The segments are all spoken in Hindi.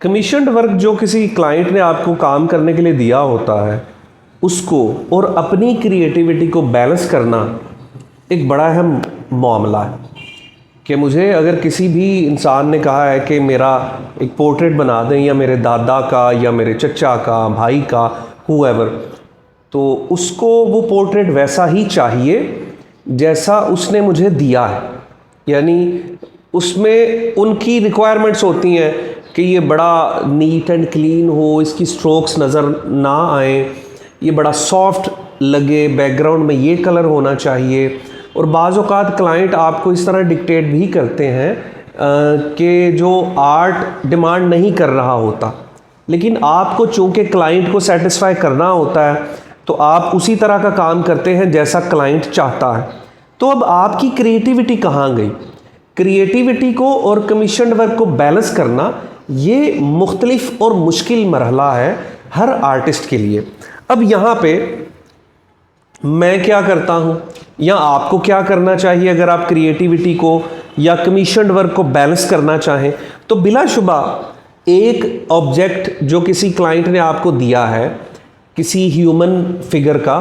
कमीशन्ड वर्क जो किसी क्लाइंट ने आपको काम करने के लिए दिया होता है, उसको और अपनी क्रिएटिविटी को बैलेंस करना एक बड़ा अहम मामला है। कि मुझे अगर किसी भी इंसान ने कहा है कि मेरा एक पोर्ट्रेट बना दें, या मेरे दादा का या मेरे चचा का, भाई का, हुएवर, तो उसको वो पोर्ट्रेट वैसा ही चाहिए जैसा उसने मुझे दिया है। यानी उसमें उनकी रिक्वायरमेंट्स होती हैं कि ये बड़ा नीट एंड क्लीन हो, इसकी स्ट्रोक्स नज़र ना आए, ये बड़ा सॉफ्ट लगे, बैकग्राउंड में ये कलर होना चाहिए। और बाज़ औक़ात क्लाइंट आपको इस तरह डिक्टेट भी करते हैं कि जो आर्ट डिमांड नहीं कर रहा होता, लेकिन आपको चूँकि क्लाइंट को सेटिस्फाई करना होता है तो आप उसी तरह का काम करते हैं जैसा क्लाइंट चाहता है। तो अब आपकी क्रिएटिविटी कहाँ गई? क्रिएटिविटी को और कमीशन्ड वर्क को बैलेंस करना ये मुख्तलिफ और मुश्किल मरहला है हर आर्टिस्ट के लिए। अब यहाँ पे मैं क्या करता हूँ या आपको क्या करना चाहिए अगर आप क्रिएटिविटी को या कमीशन्ड वर्क को बैलेंस करना चाहें, तो बिलाशुबा एक ऑब्जेक्ट जो किसी क्लाइंट ने आपको दिया है, किसी ह्यूमन फिगर का,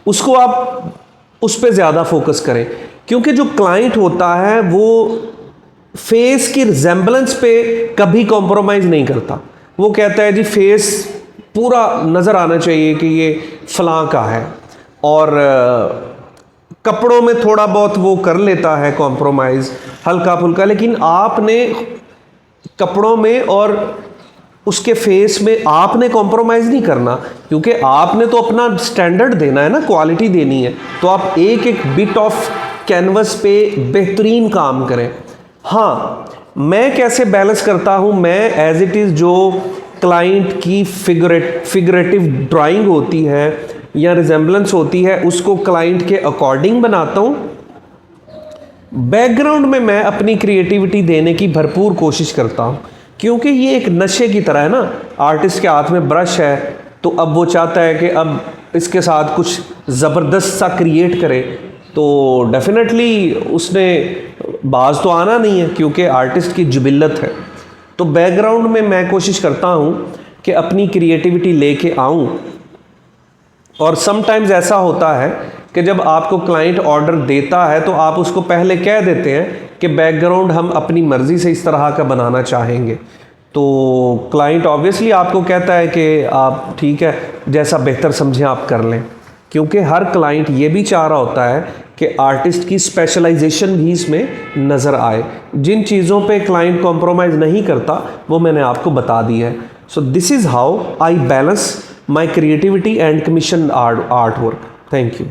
उसको आप उस पर ज़्यादा फोकस करें। क्योंकि जो क्लाइंट होता है वो फेस की रिजेंबलेंस पे कभी कॉम्प्रोमाइज़ नहीं करता। वो कहता है जी फेस पूरा नज़र आना चाहिए कि ये फ़लाँ का है, और कपड़ों में थोड़ा बहुत वो कर लेता है कॉम्प्रोमाइज़ हल्का फुल्का, लेकिन आपने कपड़ों में और उसके फेस में आपने कॉम्प्रोमाइज़ नहीं करना, क्योंकि आपने तो अपना स्टैंडर्ड देना है ना, क्वालिटी देनी है। तो आप एक एक बिट ऑफ कैनवस पे बेहतरीन काम करें। हाँ, मैं कैसे बैलेंस करता हूँ, मैं एज इट इज़ जो क्लाइंट की फिगरेटिव ड्राइंग होती है या रिजेंबलेंस होती है उसको क्लाइंट के अकॉर्डिंग बनाता हूँ। बैकग्राउंड में मैं अपनी क्रिएटिविटी देने की भरपूर कोशिश करता हूँ, क्योंकि ये एक नशे की तरह है ना। आर्टिस्ट के हाथ में ब्रश है तो अब वो चाहता है कि अब इसके साथ कुछ ज़बरदस्त सा क्रिएट करे, तो डेफिनेटली उसने बाज तो आना नहीं है, क्योंकि आर्टिस्ट की जिबिल्लत है। तो बैकग्राउंड में मैं कोशिश करता हूँ कि अपनी क्रिएटिविटी लेके आऊँ। और समटाइम्स ऐसा होता है कि जब आपको क्लाइंट ऑर्डर देता है तो आप उसको पहले कह देते हैं कि बैकग्राउंड हम अपनी मर्ज़ी से इस तरह का बनाना चाहेंगे। तो क्लाइंट ऑब्वियसली आपको कहता है कि आप ठीक है, जैसा बेहतर समझें आप कर लें, क्योंकि हर क्लाइंट ये भी चाह रहा होता है कि आर्टिस्ट की स्पेशलाइजेशन भी इसमें नज़र आए। जिन चीज़ों पे क्लाइंट कॉम्प्रोमाइज़ नहीं करता वो मैंने आपको बता दी है। So this is how I balance my creativity and commissioned artwork. Thank you.